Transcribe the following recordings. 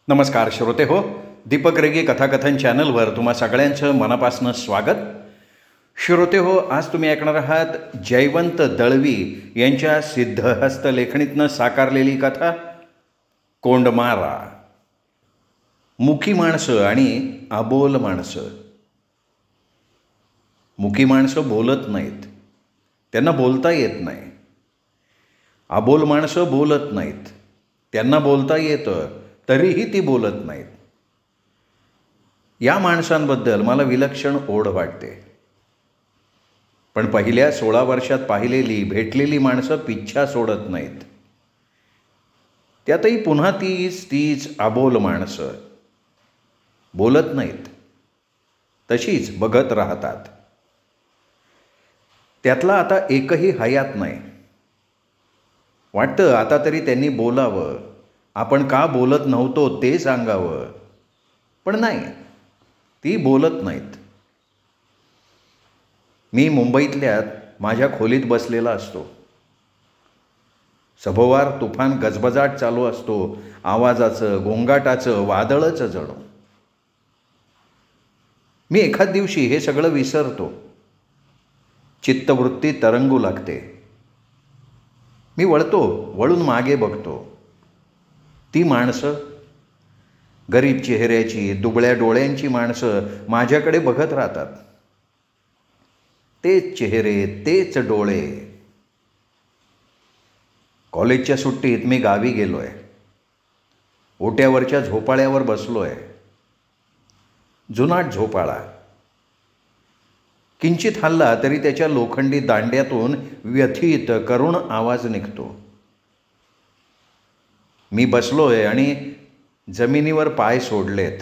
नमस्कार श्रोते हो, दीपक रेगे कथाकथन चॅनलवर तुम्हा सगळ्यांचं मनापासून स्वागत. श्रोते हो, आज तुम्ही ऐकणार आहात जयवंत दळवी यांच्या सिद्धहस्त लेखणीतनं साकारलेली कथा कोंडमारा. मुकी माणसं आणि अबोल माणसं. मुकी माणसं बोलत नाहीत, त्यांना बोलता येत नाही. अबोल माणसं बोलत नाहीत, त्यांना बोलता येतं तरीही ती बोलत नाहीत. या माणसांबद्दल मला विलक्षण ओढ वाटते. पण पहिल्या 16 वर्षात पाहिलेली भेटलेली माणसं पिच्छा सोडत नाहीत. त्यातही पुन्हा तीच अबोल माणसं बोलत नाहीत, तशीच बघत राहतात. त्यातला आता एकही हयात नाही. वाटतं आता तरी त्यांनी बोलावं, आपण का बोलत नव्हतो ते सांगावं. पण नाही, ती बोलत नाहीत. मी मुंबईतल्या माझ्या खोलीत बसलेला असतो. सभोवार तुफान गजबजाट चालू असतो, आवाजाचं गोंगाटाचं वादळच जणू. मी एखाद दिवशी हे सगळं विसरतो. चित्तवृत्ती तरंगू लागते. मी वळून मागे बघतो. ती माणसं, गरीब चेहऱ्याची दुबळ्या डोळ्यांची माणसं माझ्याकडे बघत राहतात. तेच चेहरे, तेच डोळे. कॉलेजच्या सुट्टीत मी गावी गेलोय. ओट्यावरच्या झोपाळ्यावर बसलोय. जुनाट झोपाळा. किंचित हल्ला तरी त्याच्या लोखंडी दांड्यातून व्यथित करुण आवाज निघतो. मी बसलोय आणि जमिनीवर पाय सोडलेत.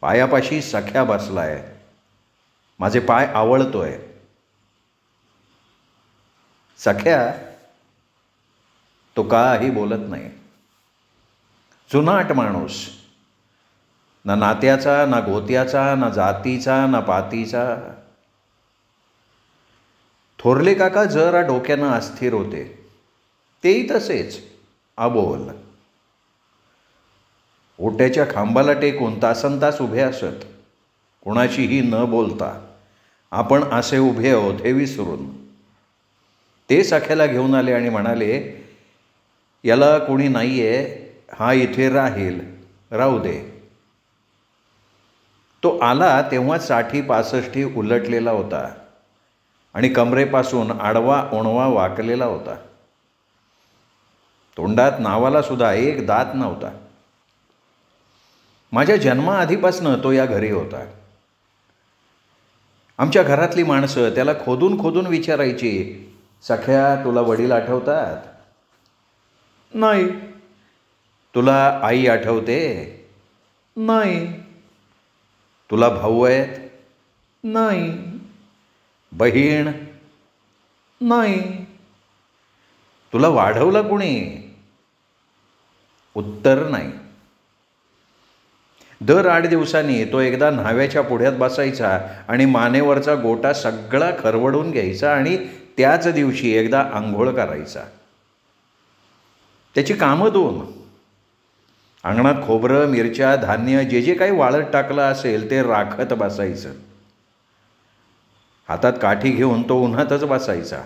पायापाशी सख्या बसलाय. माझे पाय आवळतोय. सख्या तो काही बोलत नाही. जुनाट माणूस, ना नात्याचा, ना गोत्याचा, ना जातीचा, ना पातीचा. थोरले काका जरा डोक्यानं अस्थिर होते. तेही तसेच अबोल. ओट्याच्या खांबाला टेकून तासनतास उभे असत, कोणाशीही न बोलता. आपण असे उभे आहोत हे विसरून. ते सख्याला घेऊन आले आणि म्हणाले, याला कोणी नाही आहे, हा इथे राहील, राहू दे. तो आला तेव्हा 60-65 उलटलेला होता आणि कमरेपासून आडवा ओणवा वाकलेला होता. तोंडात नावाला सुद्धा एक दात नव्हता. माझ्या जन्माआधीपासनं तो या घरी होता. आमच्या घरातली माणसं त्याला खोदून खोदून विचारायची, सख्या तुला वडील आठवतात? नाही. तुला आई आठवते? नाही. तुला भाऊ आहेत? नाही. बहीण? नाही. तुला वाढवलं कुणी? उत्तर नाही. दर 8 दिवसांनी तो एकदा न्हाव्याच्या पुढ्यात बसायचा आणि मानेवरचा गोटा सगळा खरवडून घ्यायचा आणि त्याच दिवशी एकदा आंघोळ करायचा. त्याची कामं 2. अंगणात खोबरं, मिरच्या, धान्य जे जे काही वाळत टाकलं असेल ते राखत बसायचं. हातात काठी घेऊन तो उन्हातच बसायचा.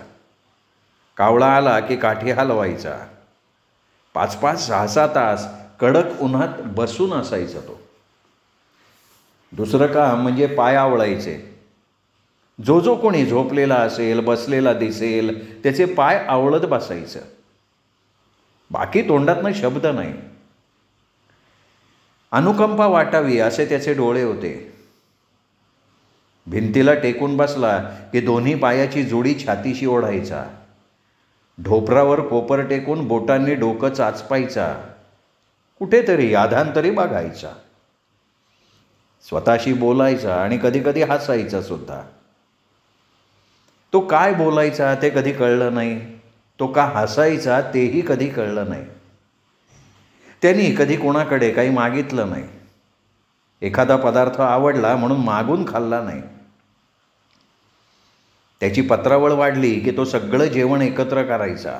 कावळा आला की काठी हलवायचा. 5-5, 6-6 तास कडक उन्हात बसून असायचा तो. दुसरं काम म्हणजे पाय आवळायचे. जो कोणी झोपलेला असेल, बसलेला दिसेल, त्याचे पाय आवळत बसायचं. बाकी तोंडातनं शब्द नाही. अनुकंपा वाटावी असे त्याचे डोळे होते. भिंतीला टेकून बसला की दोन्ही पायाची जोडी छातीशी ओढायचा. ढोपरावर कोपर टेकून बोटांनी डोकं चाचपायचा. कुठेतरी आधांतरी बघायचा. स्वतःशी बोलायचा आणि कधी हसायचा सुद्धा. तो काय बोलायचा ते कधी कळलं नाही. तो का हसायचा तेही कधी कळलं नाही. त्यांनी कधी कोणाकडे काही मागितलं नाही. एखादा पदार्थ आवडला म्हणून मागून खाल्ला नाही. त्याची पत्रावळ वाढली की तो सगळं जेवण एकत्र करायचा.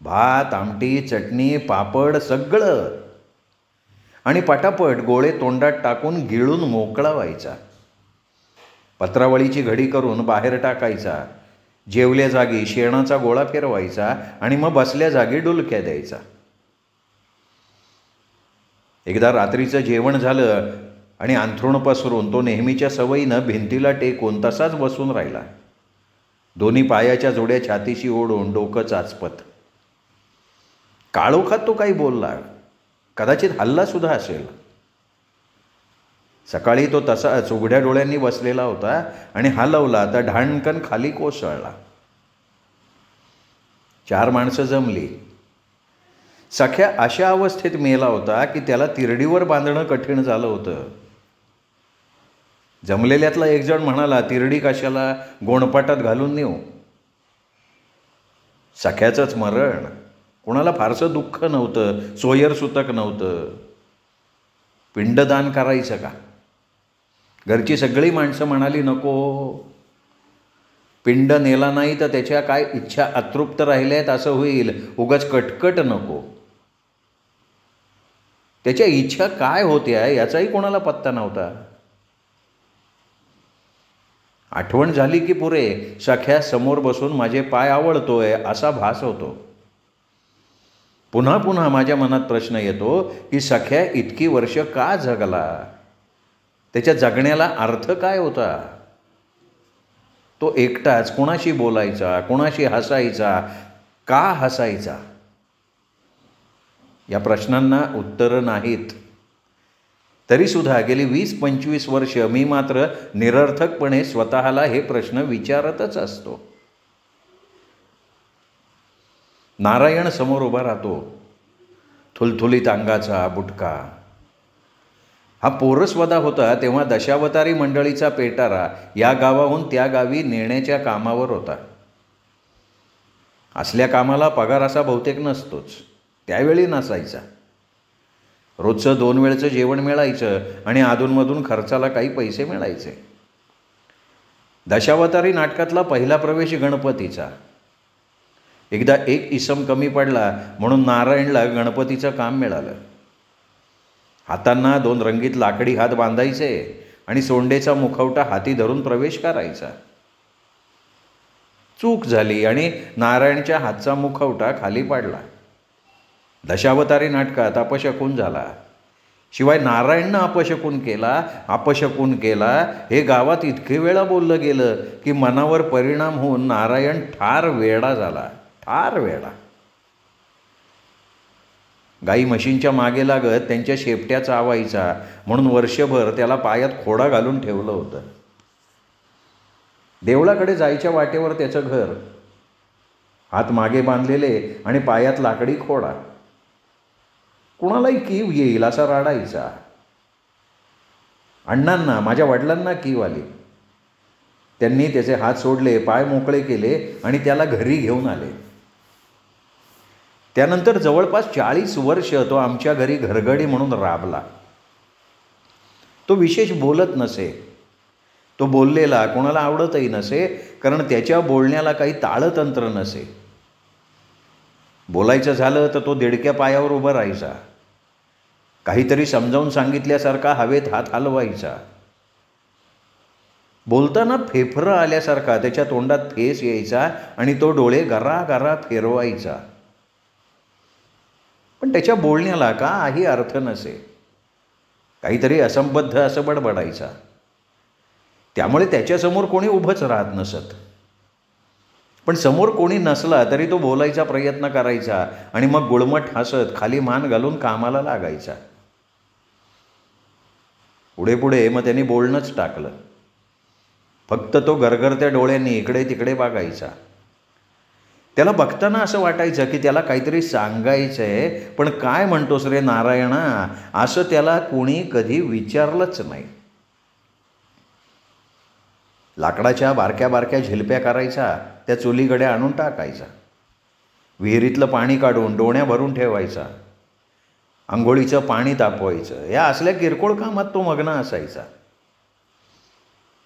भात, आमटी, चटणी, पापड सगळं. आणि पटापट गोळे तोंडात टाकून गिळून मोकळा व्हायचा. पत्रावळीची घडी करून बाहेर टाकायचा. जेवल्या जागी शेणाचा गोळा फिरवायचा आणि मग बसल्या जागी डुलक्या द्यायचा. एकदा रात्रीचं जेवण झालं आणि अंथरूण पसरून तो नेहमीच्या सवयीनं भिंतीला टेकून तसाच बसून राहिला, दोन्ही पायाच्या जोड्या छातीशी ओढून डोकं चाचपत. काळोखात तो काही बोलला, कदाचित हल्लासुद्धा असेल. सकाळी तो तसाच उघड्या डोळ्यांनी बसलेला होता आणि हलवला तर ढाणकन खाली कोसळला. 4 माणसं जमली. सख्या अशा अवस्थेत मेला होता की त्याला तिरडीवर बांधणं कठीण झालं होतं. जमलेल्यातला एक जण म्हणाला, तिरडी कशाला, गोणपाटात घालून नेऊ. सख्याचंच मरण. कोणाला फारसं दुःख नव्हतं, सोयरसुतक नव्हतं. पिंडदान करायचं का? घरची सगळी माणसं म्हणाली, नको. पिंड नेला नाही तर त्याच्या काय इच्छा अतृप्त राहिल्या आहेत असं होईल, उगाच कटकट नको. त्याच्या इच्छा काय होत्या याचाही कोणाला पत्ता नव्हता. आठवण झाली की पुरे सख्या समोर बसून माझे पाय आवळतोय असा भास होतो. पुन्हा पुन्हा माझ्या मनात प्रश्न येतो की सख्या इतकी वर्ष का जगला? त्याच्या जगण्याला अर्थ काय होता? तो एकटाच कोणाशी बोलायचा, कोणाशी हसायचा, का हसायचा? या प्रश्नांना उत्तरं नाहीत. तरीसुद्धा गेली 20-25 वर्ष मी मात्र निरर्थकपणे स्वतःला हे प्रश्न विचारतच असतो. नारायण समोर उभा राहतो, थुलथुलीत अंगाचा, बुटका. हा पोरसवदा होता तेव्हा दशावतारी मंडळीचा पेटारा या गावाहून त्या गावी नेण्याच्या कामावर होता. असल्या कामाला पगार असा बहुतेक नसतोच, त्यावेळी नसायचा. रोजचं 2 वेळचं जेवण मिळायचं आणि अधूनमधून खर्चाला काही पैसे मिळायचे. दशावतारी नाटकातला पहिला प्रवेश गणपतीचा. एकदा एक इसम कमी पडला म्हणून नारायणला गणपतीचं काम मिळालं. हातांना 2 रंगीत लाकडी हात बांधायचे आणि सोंडेचा मुखवटा हाती धरून प्रवेश करायचा. चूक झाली आणि नारायणच्या हातचा मुखवटा खाली पडला. दशावतारी नाटकात अपशकुन झाला. शिवाय नारायणनं अपशकुन केला हे गावात इतके वेळा बोललं गेलं की मनावर परिणाम होऊन नारायण ठार वेडा झाला. ठार वेडा. गाई म्हशींच्या मागे लागत त्यांच्या शेपट्या चावायचा म्हणून वर्षभर त्याला पायात खोडा घालून ठेवलं होतं. देवळाकडे जायच्या वाटेवर त्याचं घर. हात मागे बांधलेले आणि पायात लाकडी खोडा. कुणालाही कीव येईल असा रडायचा. अण्णांना, माझ्या वडिलांना कीव आली. त्यांनी त्याचे हात सोडले, पाय मोकळे केले आणि त्याला घरी घेऊन आले. त्यानंतर जवळपास 40 वर्ष तो आमच्या घरी घरगडी म्हणून राबला. तो विशेष बोलत नसे. तो बोललेला कोणाला आवडतही नसे, कारण त्याच्या बोलण्याला काही ताळतंत्र नसे. बोलायचं झालं तर तो देडक्या पायावर उभं राहायचा. काहीतरी समजावून सांगितल्यासारखा हवेत हात हलवायचा. बोलताना फेफरं आल्यासारखा त्याच्या तोंडात फेस यायचा आणि तो डोळे गरागरा फिरवायचा. पण त्याच्या बोलण्याला काही अर्थ नसे. काहीतरी असंबद्ध असं बडबडायचा. त्यामुळे त्याच्यासमोर कोणी उभंच राहत नसत. पण समोर कोणी नसला तरी तो बोलायचा प्रयत्न करायचा आणि मग गुळमट हसत खाली मान घालून कामाला लागायचा. पुढे पुढे मग त्यांनी बोलणंच टाकलं. फक्त तो गरगरत्या डोळ्यांनी इकडे तिकडे बघायचा. त्याला बघताना असं वाटायचं की त्याला काहीतरी सांगायचं आहे, पण काय म्हणतोस रे नारायणा असं त्याला कोणी कधी विचारलंच नाही. लाकडाच्या बारक्या बारक्या झिलप्या करायचा, त्या चुलीकडे आणून टाकायचा. विहिरीतलं पाणी काढून डोण्या भरून ठेवायचा. आंघोळीचं पाणी तापवायचं. या असल्या किरकोळ कामात तो मग्न असायचा.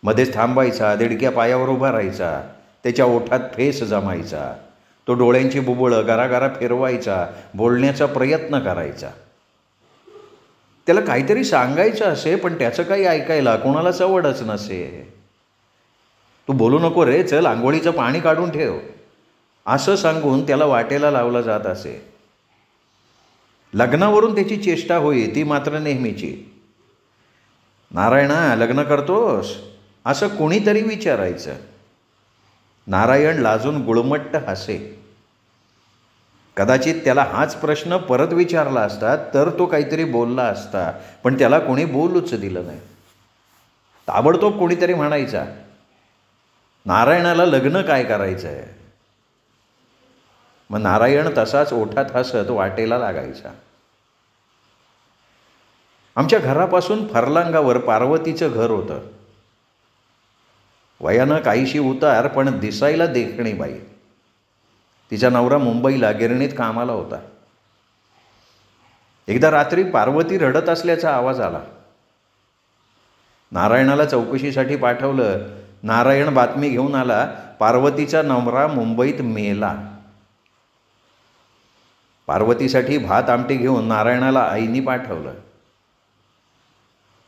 मध्येच थांबायचा, देडक्या पायावर उभा राहायचा. त्याच्या ओठात फेस जमायचा. तो डोळ्यांची बुबुळं गरागरा फिरवायचा, बोलण्याचा प्रयत्न करायचा. त्याला काहीतरी सांगायचं असे, पण त्याचं काही ऐकायला कोणाला सवडच नसे. तू बोलू नको रे, चल आंघोळीचं पाणी काढून ठेव, असं सांगून त्याला वाटेला लावलं जात असे. लग्नावरून त्याची चेष्टा होई, ती मात्र नेहमीची. नारायणा, लग्न करतोस, असं कोणीतरी विचारायचं. नारायण लाजून गुळमट्ट हसे. कदाचित त्याला हाच प्रश्न परत विचारला असता तर तो काहीतरी बोलला असता, पण त्याला कोणी बोलूच दिलं नाही. ताबडतोब कोणीतरी म्हणायचा, नारायणाला लग्न काय करायचं आहे. मग नारायण तसाच ओठात हसत वाटेला लागायचा. आमच्या घरापासून फरलांगावर पार्वतीचं घर होतं. वयानं काहीशी उतार, पण दिसायला देखणी बाई. तिचा नवरा मुंबईला गिरणीत कामाला होता. एकदा रात्री पार्वती रडत असल्याचा आवाज आला. नारायणाला चौकशीसाठी पाठवलं. नारायण बातमी घेऊन आला, पार्वतीचा नवरा मुंबईत मेला. पार्वतीसाठी भात आमटी घेऊन नारायणाला आईनी पाठवलं.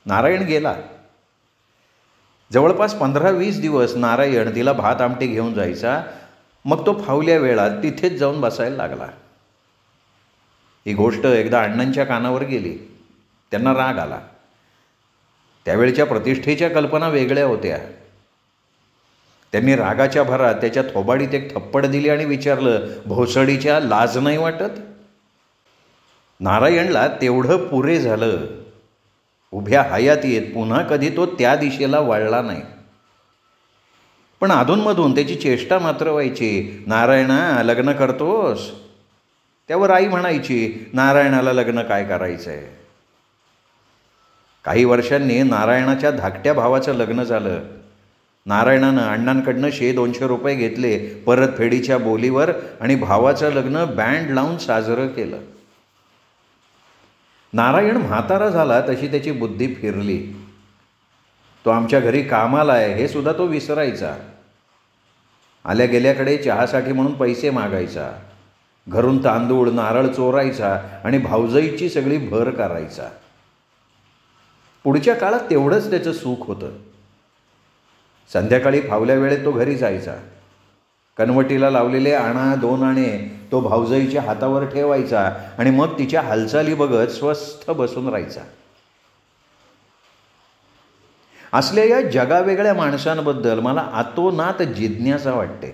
नारायण गेला. जवळपास 15-20 दिवस नारायण तिला भात आमटी घेऊन जायचा. मग तो फावल्या वेळात तिथेच जाऊन बसायला लागला. ही गोष्ट एकदा अण्णांच्या कानावर गेली. त्यांना राग आला. त्यावेळच्या प्रतिष्ठेच्या कल्पना वेगळ्या होत्या. त्यांनी रागाच्या भरात त्याच्या थोबाडीत एक थप्पड दिली आणि विचारलं, भोसडीच्या, लाज नाही वाटत. नारायणला तेवढं पुरे झालं. उभ्या हयातीत पुन्हा कधी तो त्या दिशेला वळला नाही. पण अधूनमधून त्याची चेष्टा मात्र व्हायची. नारायणा, लग्न करतोस. त्यावर आई म्हणायची, नारायणाला लग्न काय करायचं आहे. काही वर्षांनी नारायणाच्या धाकट्या भावाचं लग्न झालं. नारायणानं अण्णांकडनं 100-200 रुपये घेतले परतफेडीच्या बोलीवर आणि भावाचं लग्न बँड लावून साजरं केलं. नारायण म्हातारा झाला तशी त्याची बुद्धी फिरली. तो आमच्या घरी कामाला आहे हे सुद्धा तो विसरायचा. आल्या गेल्याकडे चहासाठी म्हणून पैसे मागायचा. घरून तांदूळ नारळ चोरायचा आणि भावजईची सगळी भर करायचा. पुढच्या काळात तेवढंच त्याचं सुख होतं. संध्याकाळी फावल्या वेळेत तो घरी जायचा. कनवटीला लावलेले आणा 2 आणे तो भावजईच्या हातावर ठेवायचा आणि मग तिच्या हालचाली बघत स्वस्थ बसून राहायचा. असल्या या जगावेगळ्या माणसांबद्दल मला आतोनात जिज्ञासा वाटते.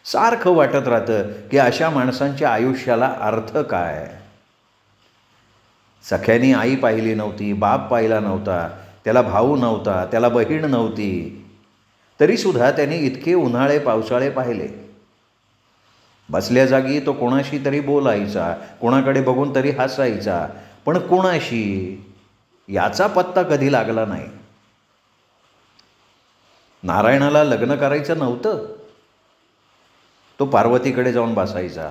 सारखं वाटत राहतं की अशा माणसांच्या आयुष्याला अर्थ काय. सख्यानी आई पाहिली नव्हती, बाप पाहिला नव्हता, त्याला भाऊ नव्हता, त्याला बहीण नव्हती, तरीसुद्धा त्याने इतके उन्हाळे पावसाळे पाहिले. बसल्या जागी तो कोणाशी तरी बोलायचा, कोणाकडे बघून तरी हसायचा, पण कोणाशी याचा पत्ता कधी लागला नाही. नारायणाला लग्न करायचं नव्हतं. तो पार्वतीकडे जाऊन बसायचा.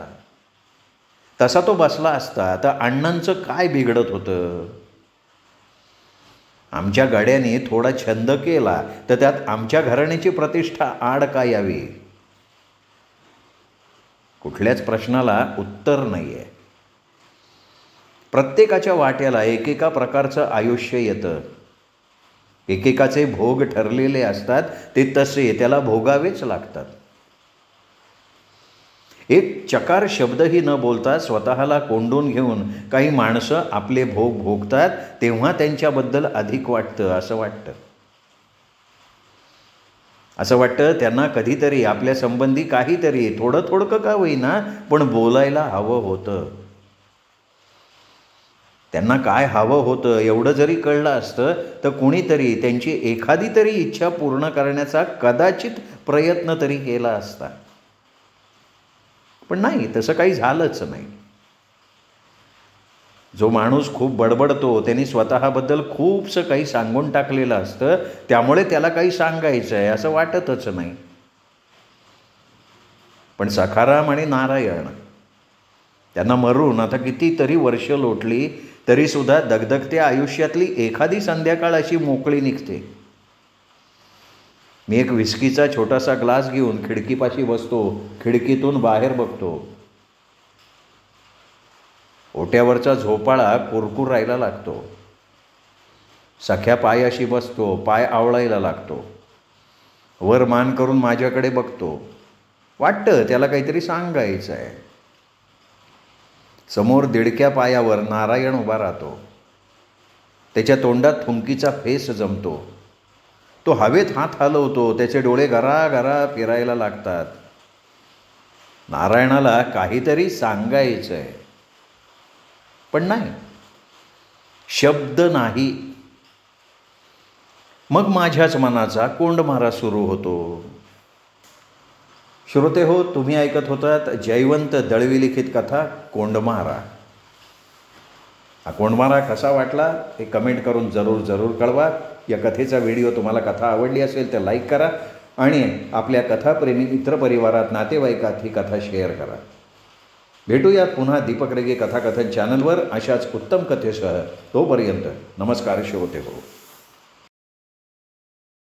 तसा तो बसला असता तर अण्णांचं काय बिघडत होतं. आमच्या गड्याने थोडा छंद केला तर त्यात आमच्या घराण्याची प्रतिष्ठा आड का यावी. कुठल्याच प्रश्नाला उत्तर नाही आहे. प्रत्येकाच्या वाट्याला एकेका प्रकारचं आयुष्य येतं. एकेकाचे भोग ठरलेले असतात, ते तसे त्याला भोगावेच लागतात. एक चकार शब्दही न बोलता स्वतःला कोंडून घेऊन काही माणसं आपले भोग भोगतात, तेव्हा त्यांच्याबद्दल अधिक वाटतं असं वाटतं. असं वाटतं त्यांना कधीतरी आपल्या संबंधी काहीतरी थोडं थोडकं का होईना पण बोलायला हवं होतं. त्यांना काय हवं होतं एवढं जरी कळलं असतं तर कोणीतरी त्यांची एखादी तरी इच्छा पूर्ण करण्याचा कदाचित प्रयत्न तरी केला असता. पण नाही, तसं काही झालंच नाही. जो माणूस खूप बडबडतो त्यांनी स्वतःबद्दल खूपसं काही सांगून टाकलेलं असतं, त्यामुळे त्याला काही सांगायचं आहे असं वाटतच नाही. पण सखाराम आणि नारायण त्यांना मरून आता कितीतरी वर्ष लोटली तरीसुद्धा दगदगत्या आयुष्यातली एखादी संध्याकाळ अशी मोकळी निघते. मी एक विस्कीचा छोटासा ग्लास घेऊन खिडकीपाशी बसतो, खिडकीतून बाहेर बघतो. ओट्यावरचा झोपाळा कुरकुरायला लागतो. सख्या पायाशी बसतो, पाय आवळायला लागतो. वर मान करून माझ्याकडे बघतो. वाटतं त्याला काहीतरी सांगायचं आहे. समोर दिडक्या पायावर नारायण उभा राहतो. त्याच्या तोंडात थुंकीचा फेस जमतो. तो हवेत हात हलवतो. त्याचे डोळे घराघरा फिरायला लागतात. नारायणाला काहीतरी सांगायचं आहे, पण नाही, शब्द नाही. मग माझ्याच मनाचा कोंडमारा सुरू होतो. श्रोते हो, तुम्ही ऐकत होतात जयवंत दळवी लिखित कथा कोंडमारा. हा कोंडमारा कसा वाटला हे कमेंट करून जरूर कळवा. या कथेचा व्हिडिओ तुम्हाला कथा आवडली असेल तर लाईक करा आणि आपल्या कथाप्रेमी मित्रपरिवारात, नातेवाईकात ही कथा शेअर करा. भेटूयात पुन्हा दीपक रेगे कथाकथन चॅनलवर अशाच उत्तम कथेसह. तोपर्यंत नमस्कार श्रोते हो.